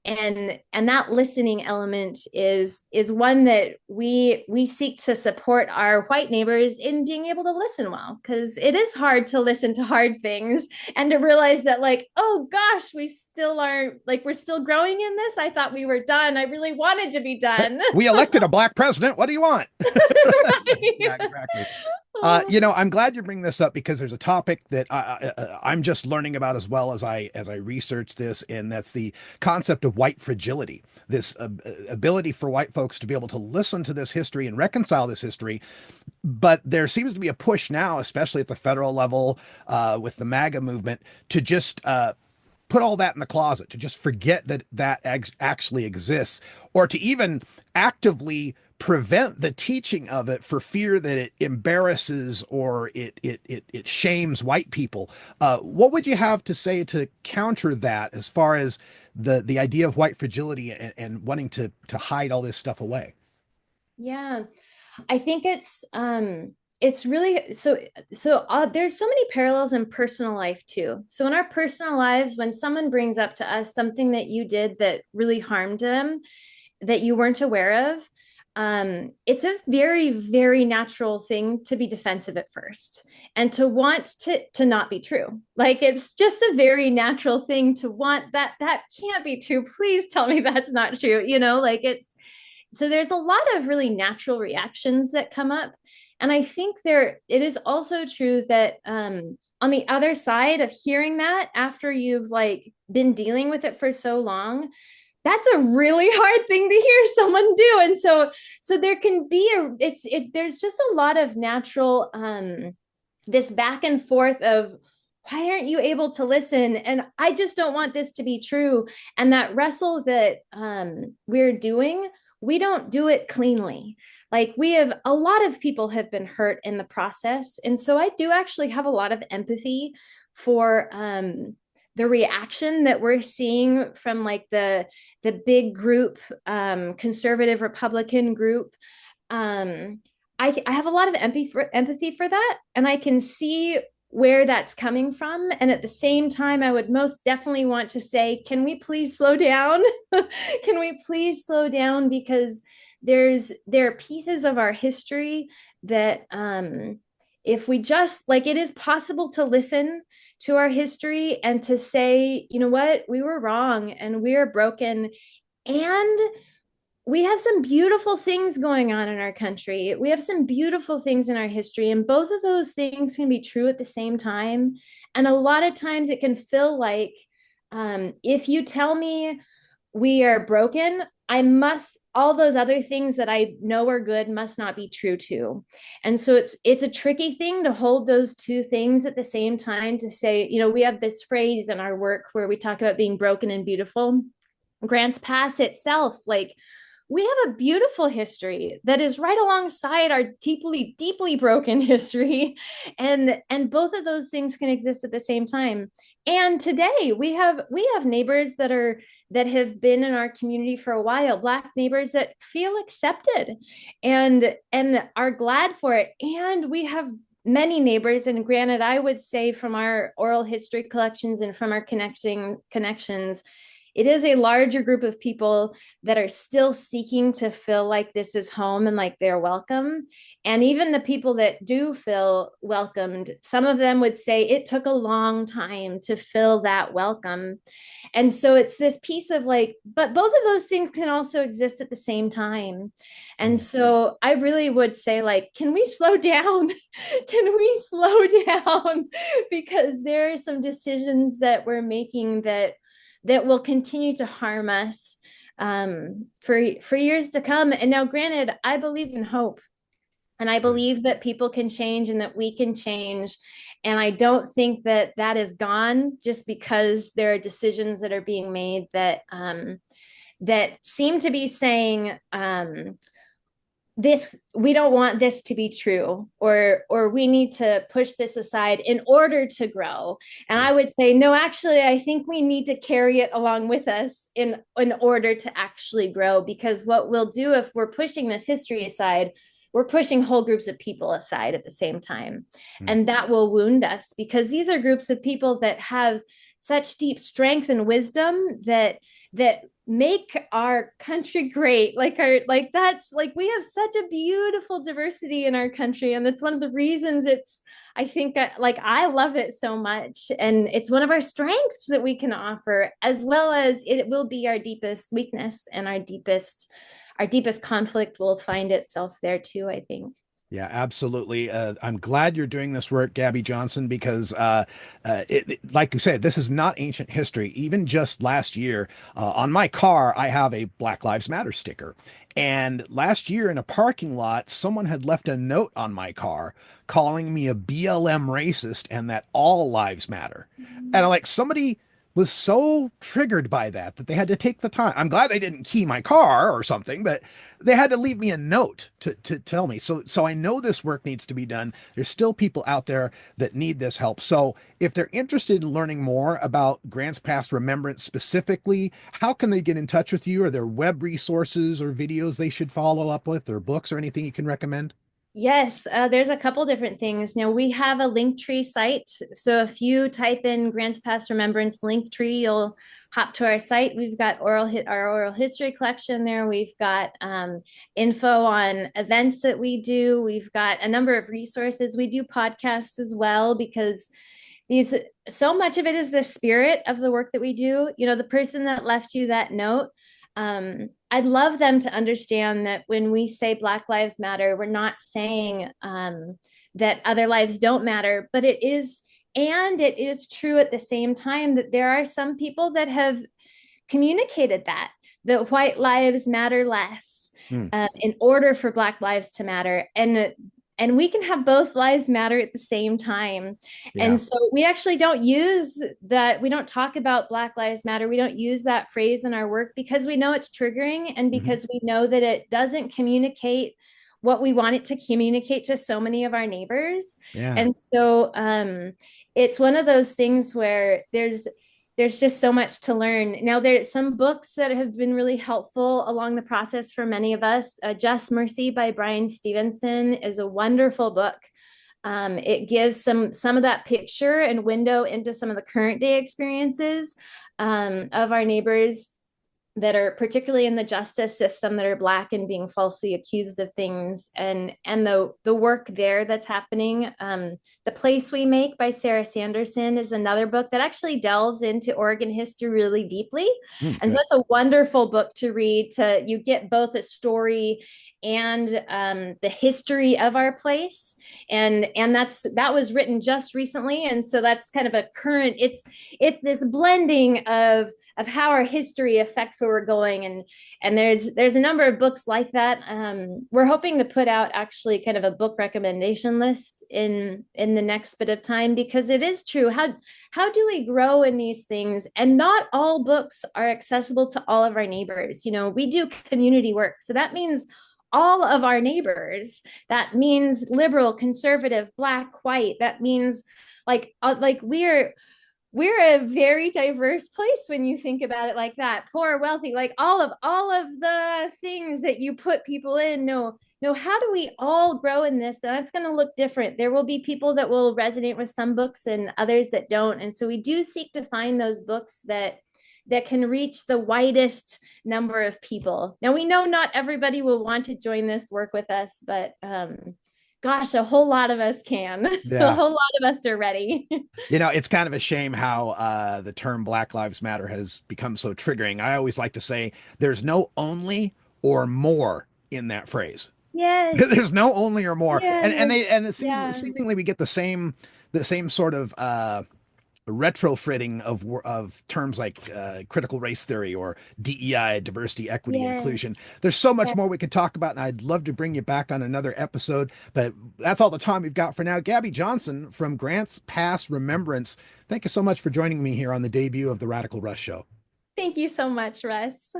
that listening element is one that we seek to support our white neighbors in being able to listen well, because it is hard to listen to hard things and to realize that, like, oh gosh, we still aren't, like, we're still growing in this. I thought we were done. I really wanted to be done.
We elected a Black president. What do you want?
Right.
Yeah, exactly. I'm glad you bring this up because there's a topic that I'm just learning about as well as I research this, and that's the concept of white fragility. This ability for white folks to be able to listen to this history and reconcile this history, but there seems to be a push now, especially at the federal level, with the MAGA movement, to just put all that in the closet, to just forget that actually exists, or to even actively prevent the teaching of it for fear that it embarrasses or it shames white people. What would you have to say to counter that, as far as the idea of white fragility and wanting to hide all this stuff away?
Yeah, I think it's really there's so many parallels in personal life too. So in our personal lives, when someone brings up to us something that you did that really harmed them, that you weren't aware of, it's a very, very natural thing to be defensive at first and to want to not be true. Like, it's just a very natural thing to want that can't be true. Please tell me that's not true. Like, it's so there's a lot of really natural reactions that come up. And I think it is also true that on the other side of hearing that, after you've like been dealing with it for so long, that's a really hard thing to hear someone do. And so there can be there's just a lot of natural this back and forth of, why aren't you able to listen? And I just don't want this to be true. And that wrestle that we're doing, we don't do it cleanly. Like, a lot of people have been hurt in the process. And so I do actually have a lot of empathy for the reaction that we're seeing from like the big group, conservative Republican group. I have a lot of empathy for that, and I can see where that's coming from. And at the same time, I would most definitely want to say, can we please slow down? Can we please slow down? Because there are pieces of our history that if we just like, it is possible to listen to our history and to say, you know what, we were wrong and we are broken. And we have some beautiful things going on in our country. We have some beautiful things in our history, and both of those things can be true at the same time. And a lot of times it can feel like, if you tell me we are broken, all those other things that I know are good must not be true too. And so it's a tricky thing to hold those two things at the same time, to say, we have this phrase in our work where we talk about being broken and beautiful. Grants Pass itself, like, we have a beautiful history that is right alongside our deeply, deeply broken history. And both of those things can exist at the same time. And today we have neighbors that have been in our community for a while, Black neighbors that feel accepted and are glad for it. And we have many neighbors, and granted, I would say from our oral history collections and from our connections, it is a larger group of people that are still seeking to feel like this is home and like they're welcome. And even the people that do feel welcomed, some of them would say it took a long time to feel that welcome. And so it's this piece of like, but both of those things can also exist at the same time. And so I really would say, like, can we slow down? Can we slow down? Because there are some decisions that we're making that will continue to harm us for years to come. And now, granted, I believe in hope, and I believe that people can change and that we can change. And I don't think that is gone just because there are decisions that are being made that seem to be saying, we don't want this to be true, or we need to push this aside in order to grow. And I would say, no, actually, I think we need to carry it along with us in order to actually grow. Because what we'll do if we're pushing this history aside, we're pushing whole groups of people aside at the same time. And that will wound us, because these are groups of people that have such deep strength and wisdom that make our country great. We have such a beautiful diversity in our country. And that's one of the reasons I love it so much. And it's one of our strengths that we can offer, as well as it will be our deepest weakness, and our deepest conflict will find itself there too, I think.
Yeah, absolutely. I'm glad you're doing this work, Gabi Johnsen, because like you said, this is not ancient history. Even just last year, on my car, I have a Black Lives Matter sticker. And last year in a parking lot, someone had left a note on my car calling me a BLM racist and that all lives matter. And like somebody was so triggered by that they had to take the time. I'm glad they didn't key my car or something, but they had to leave me a note to tell me. So I know this work needs to be done. There's still people out there that need this help. So if they're interested in learning more about Grants Past Remembrance specifically, how can they get in touch with you? Are there web resources or videos they should follow up with, or books or anything you can recommend?
Yes, there's a couple different things. Now we have a Linktree site. So if you type in Grants Past Remembrance Linktree, you'll hop to our site. We've got our oral history collection there. We've got info on events that we do. We've got a number of resources. We do podcasts as well because these so much of it is the spirit of the work that we do. You know, the person that left you that note, I'd love them to understand that when we say Black Lives Matter, we're not saying that other lives don't matter, but it is, and it is true at the same time that there are some people that have communicated that white lives matter less
Hmm.
in order for Black lives to matter. And we can have both lives matter at the same time.
Yeah.
And so we actually don't use that. We don't talk about Black Lives Matter. We don't use that phrase in our work because we know it's triggering and
Mhm.
because we know that it doesn't communicate what we want it to communicate to so many of our neighbors.
Yeah.
And so it's one of those things where there's just so much to learn. Now, there's some books that have been really helpful along the process for many of us. Just Mercy by Brian Stevenson is a wonderful book. It gives some of that picture and window into some of the current day experiences of our neighbors that are particularly in the justice system that are Black and being falsely accused of things, and the work there that's happening. The Place We Make by Sarah Sanderson is another book that actually delves into Oregon history really deeply. And so
Good.
that's a wonderful book to read. You get both a story and the history of our place, and that was written just recently, and so that's kind of a current. It's this blending of how our history affects where we're going, and there's a number of books like that. We're hoping to put out actually kind of a book recommendation list in the next bit of time, because it is true. How do we grow in these things? And not all books are accessible to all of our neighbors. You know, we do community work, so that means all of our neighbors. That means liberal, conservative, Black, white. That means like we're a very diverse place when you think about it like that. Poor, wealthy, like all of the things that you put people in. No, how do we all grow in this? And that's going to look different. There will be people that will resonate with some books and others that don't. And so we do seek to find those books that can reach the widest number of people. Now, we know not everybody will want to join this work with us, but gosh, a whole lot of us can. A
Yeah.
whole lot of us are ready.
You know, it's kind of a shame how the term Black Lives Matter has become so triggering. I always like to say there's no only or more in that phrase.
Yes.
There's no only or more, and
Yes.
it seems
Yeah.
seemingly we get the same sort of retrofitting of terms like critical race theory or DEI, diversity, equity, inclusion.
Yes.
There's so much
Yes.
more we could talk about, and I'd love to bring you back on another episode, but that's all the time we've got for now. Gabi Johnsen from Grants Past Remembrance, thank you so much for joining me here on the debut of the Radical Russ Show.
Thank you so much, Russ.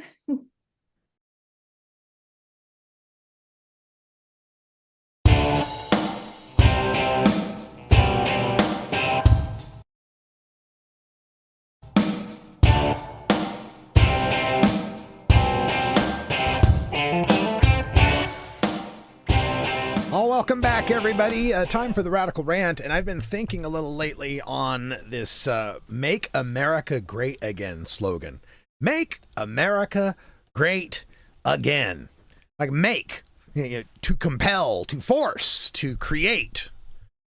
Oh, welcome back, everybody. Time for the Radical Rant, and I've been thinking a little lately on this Make America Great Again slogan. Make America Great Again. Like make, to compel, to force, to create,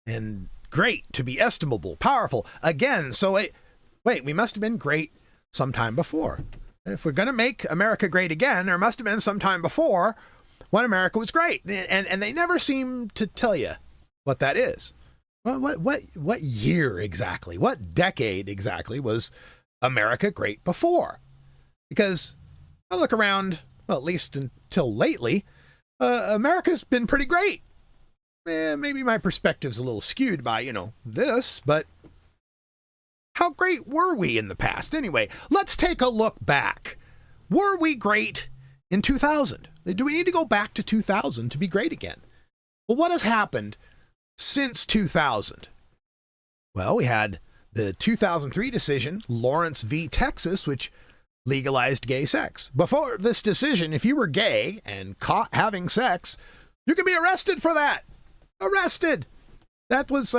and great, to be estimable, powerful. Again, so wait, we must have been great sometime before. If we're going to make America great again, there must have been some time before when America was great. And they never seem to tell you what that is. Well, what year exactly, what decade exactly was America great before? Because I look around, well, at least until lately, America's been pretty great. Maybe my perspective's a little skewed by, this, but how great were we in the past? Anyway, let's take a look back. Were we great in 2000? Do we need to go back to 2000 to be great again? Well, what has happened since 2000? Well, we had the 2003 decision, Lawrence v. Texas, which legalized gay sex. Before this decision, if you were gay and caught having sex, you could be arrested for that. Arrested. That was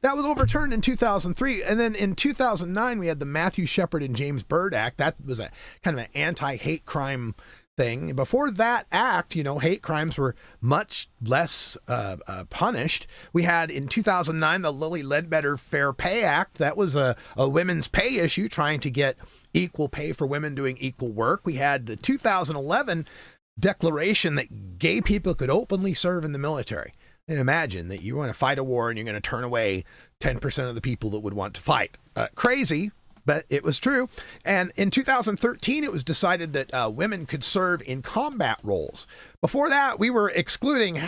overturned in 2003. And then in 2009, we had the Matthew Shepard and James Byrd Act. That was a kind of an anti-hate crime thing. Before that act, hate crimes were much less punished. We had in 2009 the Lilly Ledbetter Fair Pay Act. That was a women's pay issue, trying to get equal pay for women doing equal work. We had the 2011 declaration that gay people could openly serve in the military. And imagine that you want to fight a war and you're going to turn away 10% of the people that would want to fight. Crazy, but it was true. And in 2013, it was decided that women could serve in combat roles. Before that, we were excluding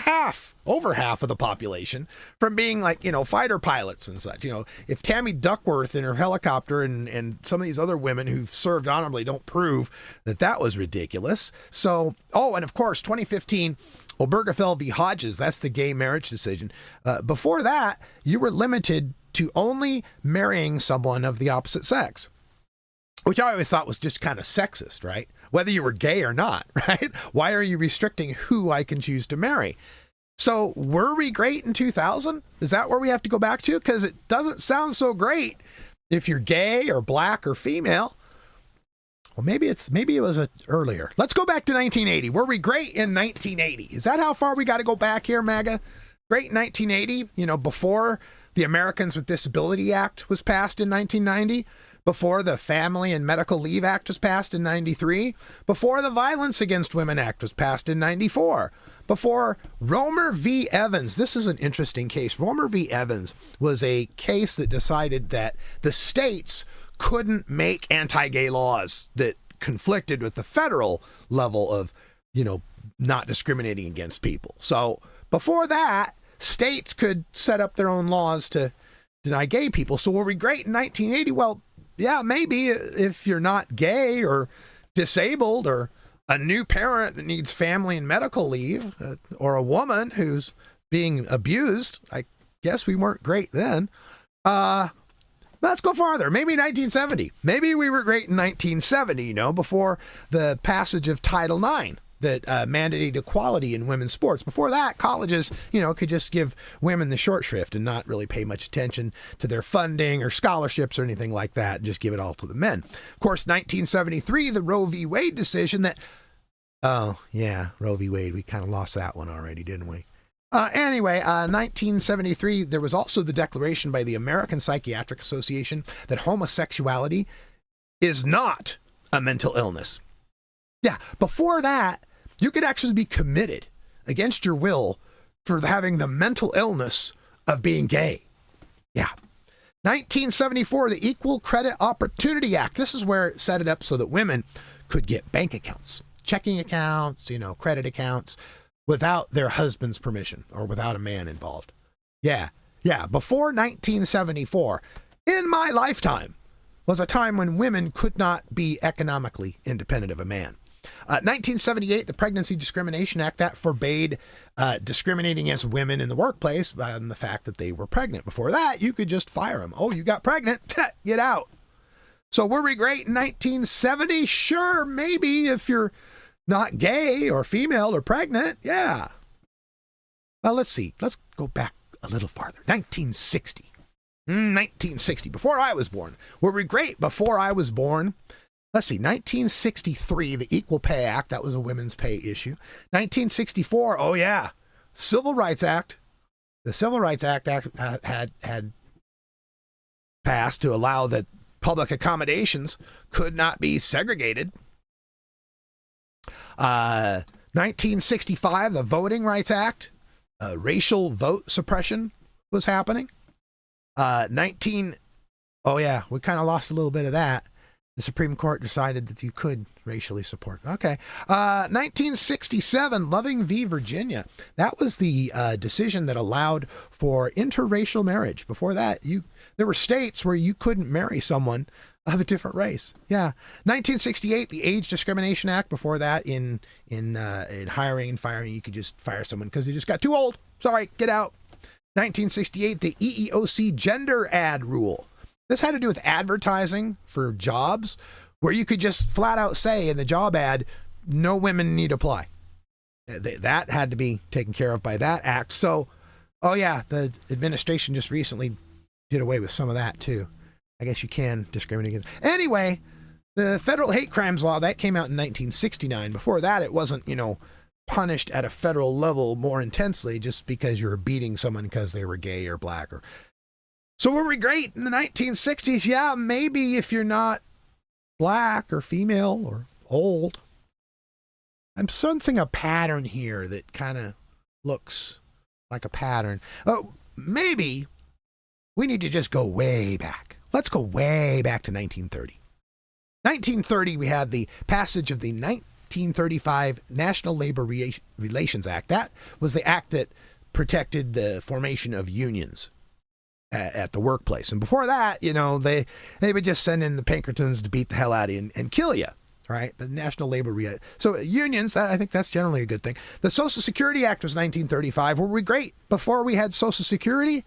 over half of the population from being fighter pilots and such. If Tammy Duckworth in her helicopter and some of these other women who've served honorably don't prove that was ridiculous. So, and of course, 2015, Obergefell v. Hodges, that's the gay marriage decision. Before that, you were limited to only marrying someone of the opposite sex, which I always thought was just kind of sexist, right? Whether you were gay or not, right? Why are you restricting who I can choose to marry? So were we great in 2000? Is that where we have to go back to? Because it doesn't sound so great if you're gay or black or female. Well, maybe it was earlier. Let's go back to 1980. Were we great in 1980? Is that how far we got to go back here, MAGA? Great in 1980, before the Americans with Disability Act was passed in 1990, before the Family and Medical Leave Act was passed in 93, before the Violence Against Women Act was passed in 94, before Romer v. Evans. This is an interesting case. Romer v. Evans was a case that decided that the states couldn't make anti-gay laws that conflicted with the federal level of, not discriminating against people. So before that, states could set up their own laws to deny gay people. So were we great in 1980? Well, yeah, maybe if you're not gay or disabled or a new parent that needs family and medical leave or a woman who's being abused, I guess we weren't great then. Let's go farther. Maybe 1970. Maybe we were great in 1970, before the passage of Title IX that mandated equality in women's sports. Before that, colleges, could just give women the short shrift and not really pay much attention to their funding or scholarships or anything like that, and just give it all to the men. Of course, 1973, the Roe v. Wade decision that, Roe v. Wade, we kind of lost that one already, didn't we? 1973, there was also the declaration by the American Psychiatric Association that homosexuality is not a mental illness. Yeah, before that, you could actually be committed against your will for having the mental illness of being gay. Yeah. 1974, the Equal Credit Opportunity Act. This is where it set it up so that women could get bank accounts, checking accounts, credit accounts, without their husband's permission or without a man involved. Yeah. Before 1974, in my lifetime, was a time when women could not be economically independent of a man. 1978, the Pregnancy Discrimination Act, that forbade discriminating against women in the workplace on the fact that they were pregnant. Before that, you could just fire them. Oh, you got pregnant? Get out. So were we great in 1970? Sure, maybe if you're not gay or female or pregnant. Yeah. Well, let's see. Let's go back a little farther. 1960. 1960, before I was born. Were we great before I was born? Let's see. 1963, the Equal Pay Act. That was a women's pay issue. 1964. Oh, yeah. Civil Rights Act. The Civil Rights Act had passed to allow that public accommodations could not be segregated. 1965, the Voting Rights Act, racial vote suppression was happening. Oh yeah, we kind of lost a little bit of that. The Supreme Court decided that you could racially support. Okay. 1967, Loving v. Virginia. That was the decision that allowed for interracial marriage. Before that, there were states where you couldn't marry someone of a different race. Yeah. 1968, the Age Discrimination Act. Before that, in hiring and firing, you could just fire someone because they just got too old. Sorry, get out. 1968, the EEOC gender ad rule. This had to do with advertising for jobs where you could just flat out say in the job ad, no women need apply. That had to be taken care of by that act. So, oh yeah, the administration just recently did away with some of that too. I guess you can discriminate against. Anyway, the federal hate crimes law, that came out in 1969. Before that, it wasn't, punished at a federal level more intensely just because you were beating someone because they were gay or black or... So were we great in the 1960s? Yeah, maybe if you're not black or female or old. I'm sensing a pattern here that kind of looks like a pattern. Oh, maybe we need to just go way back. Let's go way back to 1930. 1930, we had the passage of the 1935 National Labor Relations Act. That was the act that protected the formation of unions at the workplace. And before that, they would just send in the Pinkertons to beat the hell out of you and kill you, right? The National Labor So unions, I think that's generally a good thing. The Social Security Act was 1935. Were we great before we had Social Security?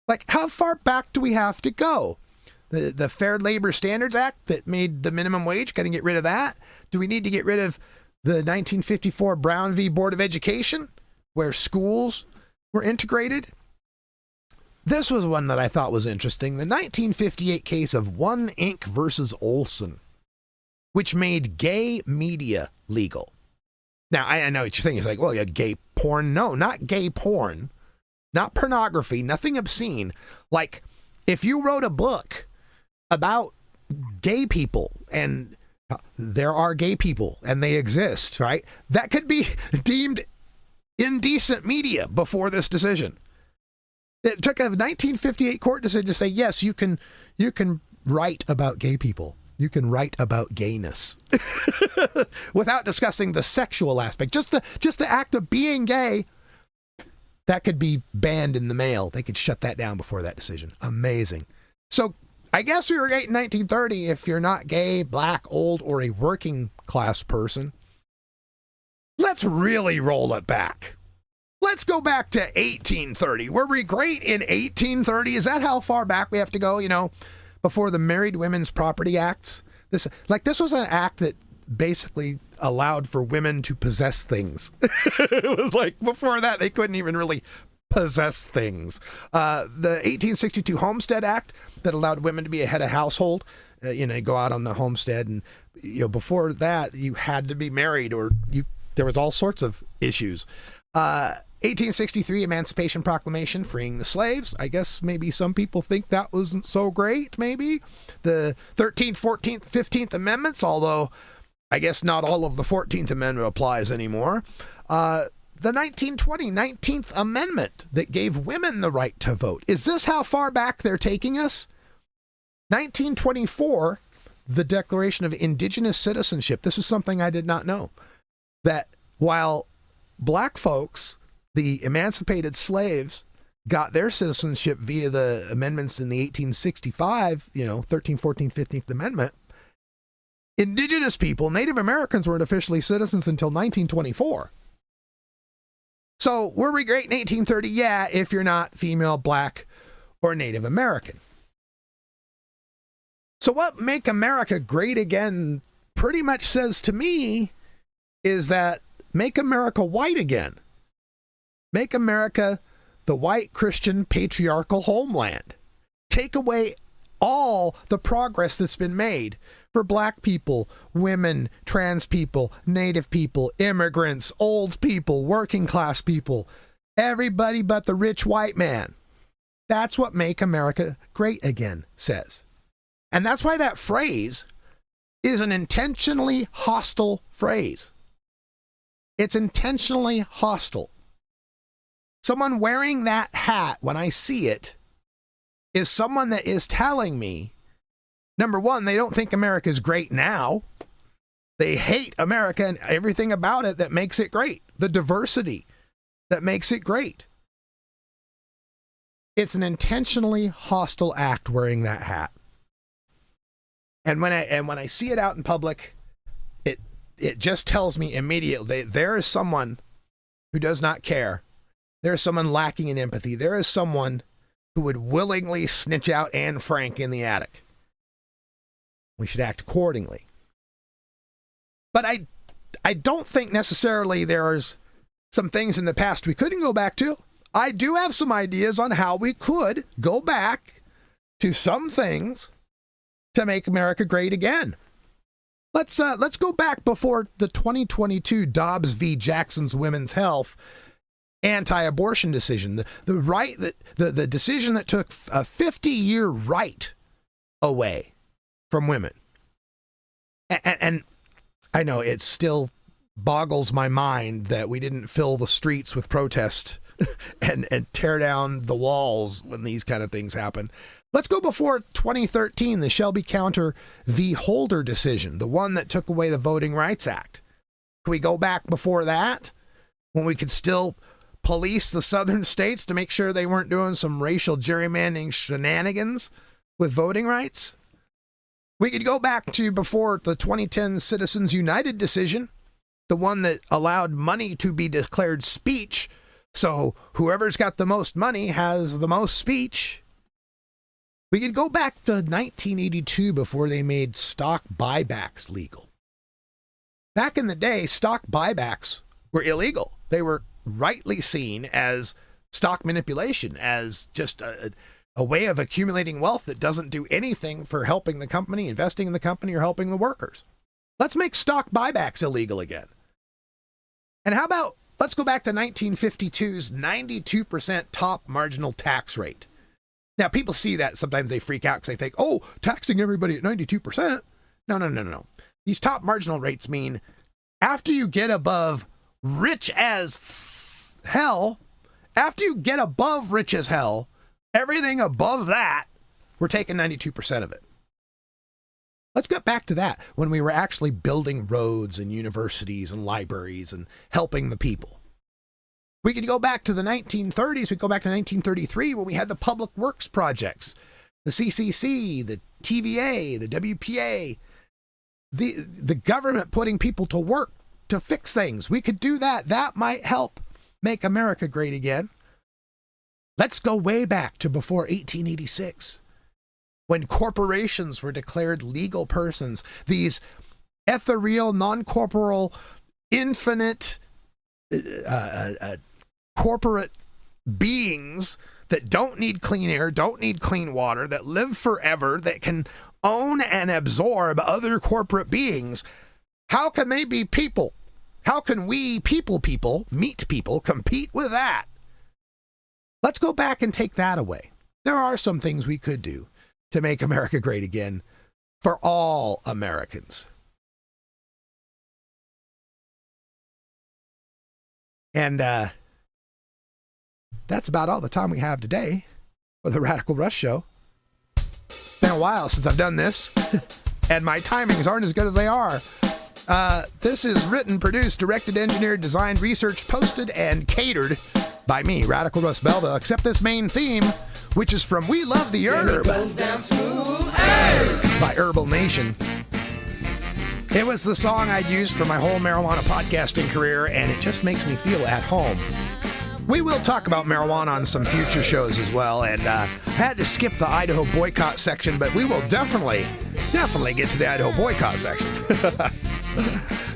Like, how far back do we have to go? The Fair Labor Standards Act that made the minimum wage, got to get rid of that. Do we need to get rid of the 1954 Brown v. Board of Education, where schools were integrated? This was one that I thought was interesting. The 1958 case of One Inc. versus Olson, which made gay media legal. Now, I know what you're thinking. It's like, well, yeah, gay porn. No, not gay porn. Not pornography. Nothing obscene. Like, if you wrote a book about gay people, and there are gay people, and they exist, right? That could be deemed indecent media before this decision. It took a 1958 court decision to say, yes, you can write about gay people. You can write about gayness without discussing the sexual aspect. Just the act of being gay, that could be banned in the mail. They could shut that down before that decision. Amazing. So I guess we were great in 1930 if you're not gay, black, old, or a working class person. Let's really roll it back. Let's go back to 1830. Were we great in 1830? Is that how far back we have to go, before the Married Women's Property Acts? This was an act that basically allowed for women to possess things. It was like, before that, they couldn't even really possess things. The 1862 Homestead Act that allowed women to be a head of household, go out on the homestead. And, before that, you had to be married or there was all sorts of issues. 1863 Emancipation Proclamation, freeing the slaves. I guess maybe some people think that wasn't so great, maybe. The 13th, 14th, 15th Amendments, although I guess not all of the 14th Amendment applies anymore. The 1920 19th Amendment that gave women the right to vote. Is this how far back they're taking us? 1924, the Declaration of Indigenous Citizenship. This is something I did not know. That while black folks, the emancipated slaves, got their citizenship via the amendments in the 1865, 13th, 14th, 15th Amendment, indigenous people, Native Americans, weren't officially citizens until 1924. So were we great in 1830? Yeah, if you're not female, black, or Native American. So what Make America Great Again pretty much says to me is that make America white again. Make America the white Christian patriarchal homeland. Take away all the progress that's been made for black people, women, trans people, native people, immigrants, old people, working class people, everybody but the rich white man. That's what Make America Great Again says. And that's why that phrase is an intentionally hostile phrase. It's intentionally hostile. Someone wearing that hat, when I see it, is someone that is telling me, number one, they don't think America's great now. They hate America and everything about it that makes it great. The diversity that makes it great. It's an intentionally hostile act wearing that hat. And when I see it out in public, it just tells me immediately there is someone who does not care. There is someone lacking in empathy. There is someone who would willingly snitch out Anne Frank in the attic. We should act accordingly. But I don't think necessarily there's some things in the past we couldn't go back to. I do have some ideas on how we could go back to some things to make America great again. Let's go back before the 2022 Dobbs v. Jackson's Women's Health anti-abortion decision. The decision that took a 50-year right away from women. And I know it still boggles my mind that we didn't fill the streets with protest and tear down the walls when these kind of things happen. Let's go before 2013, the Shelby Counter v. Holder decision, the one that took away the Voting Rights Act. Can we go back before that, when we could still police the southern states to make sure they weren't doing some racial gerrymandering shenanigans with voting rights? We could go back to before the 2010 Citizens United decision, the one that allowed money to be declared speech, so whoever's got the most money has the most speech. We could go back to 1982 before they made stock buybacks legal. Back in the day, stock buybacks were illegal. They were rightly seen as stock manipulation, as just a way of accumulating wealth that doesn't do anything for helping the company, investing in the company, or helping the workers. Let's make stock buybacks illegal again. And how about, let's go back to 1952's 92% top marginal tax rate. Now, people see that. Sometimes they freak out because they think, oh, taxing everybody at 92%. No. These top marginal rates mean after you get above rich as hell, after you get above rich as hell, everything above that, we're taking 92% of it. Let's get back to that, when we were actually building roads and universities and libraries and helping the people. We could go back to the 1930s. We could go back to 1933 when we had the public works projects, the CCC, the TVA, the WPA, the government putting people to work to fix things. We could do that. That might help make America great again. Let's go way back to before 1886, when corporations were declared legal persons. These ethereal, non-corporeal, infinite corporate beings that don't need clean air, don't need clean water, that live forever, that can own and absorb other corporate beings. How can they be people? How can we meet people, compete with that? Let's go back and take that away. There are some things we could do to make America great again for all Americans. And that's about all the time we have today for the Radical Rush Show. It's been a while since I've done this, and my timings aren't as good as they are. This is written, produced, directed, engineered, designed, researched, posted, and catered by me, Radical Russ Belville, except this main theme, which is from We Love the Herb by Herbal Nation. It was the song I'd used for my whole marijuana podcasting career, and it just makes me feel at home. We will talk about marijuana on some future shows as well, and I had to skip the Idaho boycott section, but we will definitely get to the Idaho boycott section.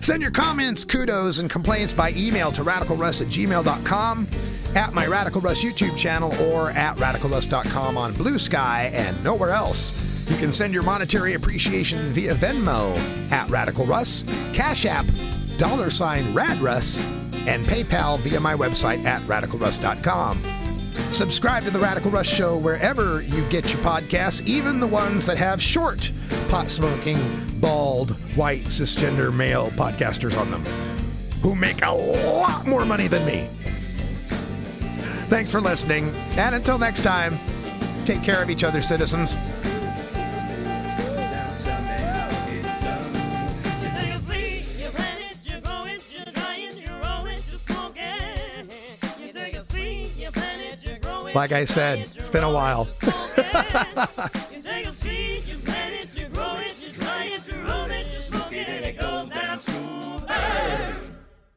Send your comments, kudos, and complaints by email to radicalruss@gmail.com, at my Radical Russ YouTube channel, or at radicalruss.com on Blue Sky and nowhere else. You can send your monetary appreciation via Venmo at Radical Russ, Cash App, $RadRuss, and PayPal via my website at radicalruss.com. Subscribe to The Radical Russ Show wherever you get your podcasts, even the ones that have short, pot-smoking, bald, white, cisgender male podcasters on them. who make a lot more money than me. Thanks for listening, and until next time, take care of each other, citizens. Like I said, it's been a while.